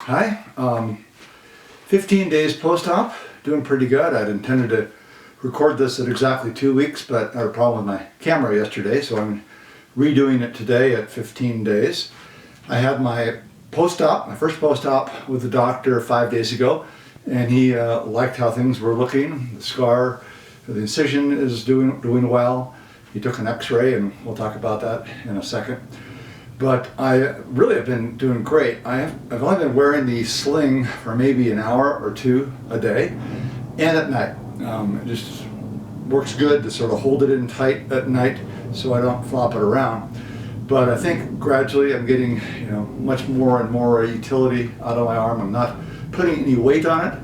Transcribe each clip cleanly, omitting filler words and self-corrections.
Hi, 15 days post-op, doing pretty good. I'd intended to record this at exactly 2 weeks, but I had a problem with my camera yesterday, so I'm redoing it today at 15 days. I had my post-op, my first post-op with the doctor 5 days ago, and he liked how things were looking. The scar, the incision is doing well. He took an X-ray, and we'll talk about that in a second. But I really have been doing great. I've only been wearing the Sling for maybe an hour or two a day, and at night. It just works good to sort of hold it in tight at night so I don't flop it around. But I think gradually I'm getting, much more and more utility out of my arm. I'm not putting any weight on it,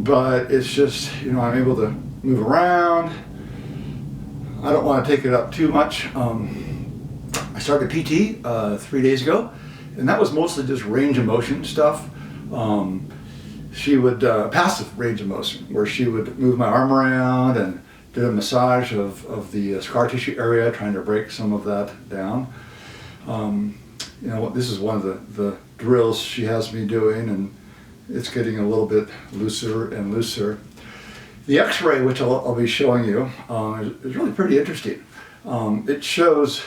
but it's just, I'm able to move around. I don't want to take it up too much. I started PT 3 days ago, and that was mostly just range of motion stuff. She would, passive range of motion, where she would move my arm around and did a massage of the scar tissue area, trying to break some of that down. This is one of the drills she has me doing, and it's getting a little bit looser and looser. The X-ray, which I'll be showing you, is really pretty interesting. It shows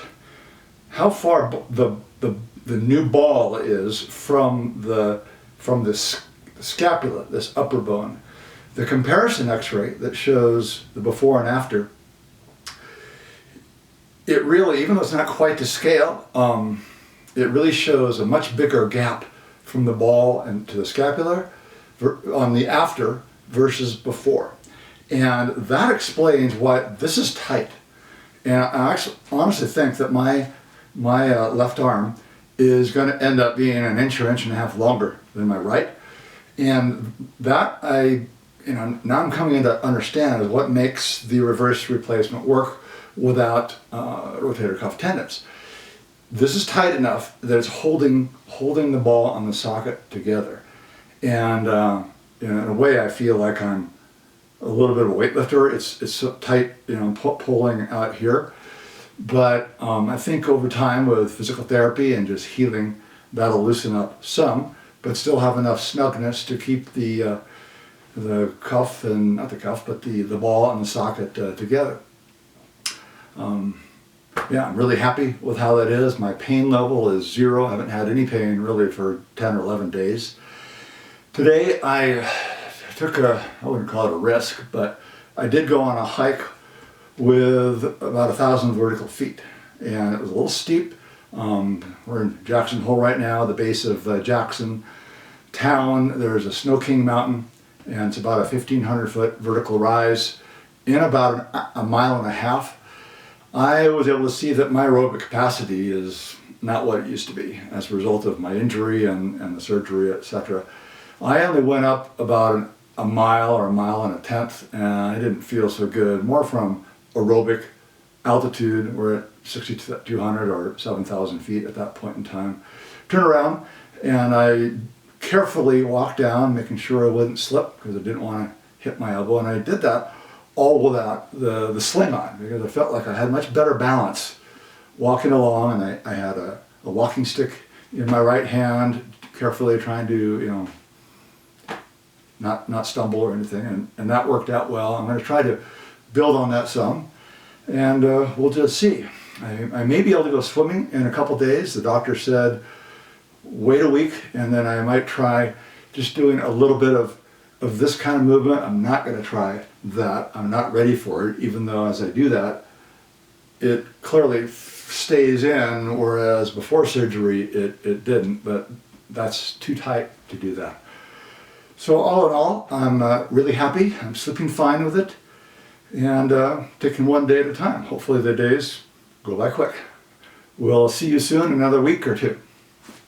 how far the new ball is from the scapula, this upper bone. The comparison X-ray that shows the before and after, it really, even though it's not quite to scale, it really shows a much bigger gap from the ball and to the scapula on the after versus before. And that explains why this is tight. And I actually honestly think that my left arm is going to end up being an inch or inch and a half longer than my right. And that now I'm coming to understand is what makes the reverse replacement work without rotator cuff tendons. This is tight enough that it's holding the ball on the socket together. And in a way I feel like I'm a little bit of a weightlifter. It's so tight, pulling out here. But I think over time with physical therapy and just healing, that'll loosen up some, but still have enough snugness to keep the cuff, and not the cuff, but the ball and the socket together. I'm really happy with how that is. My pain level is 0. I haven't had any pain really for 10 or 11 days. Today I took I wouldn't call it a risk, but I did go on a hike with about 1,000 vertical feet, and it was a little steep. We're in Jackson Hole right now, the base of Jackson town. There's a Snow King mountain, and it's about a 1,500 foot vertical rise in about a mile and a half. I was able to see that my aerobic capacity is not what it used to be as a result of my injury and the surgery, etc. I only went up about a mile or a mile and a tenth, and I didn't feel so good, more from aerobic altitude. We're at 6,200 or 7,000 feet at that point in time. Turn around, and I carefully walked down, making sure I wouldn't slip because I didn't want to hit my elbow, and I did that all without the sling on, because I felt like I had much better balance walking along, and I had a walking stick in my right hand, carefully trying to not stumble or anything, and that worked out well. I'm going to try to build on that some, and we'll just see. I may be able to go swimming in a couple days. The doctor said wait a week, and then I might try just doing a little bit of this kind of movement. I'm not going to try that. I'm not ready for it, even though as I do that, it clearly stays in, whereas before surgery it didn't, but that's too tight to do that. So all in all, I'm really happy. I'm sleeping fine with it, and taking one day at a time. Hopefully the days go by quick. We'll see you soon, another week or two.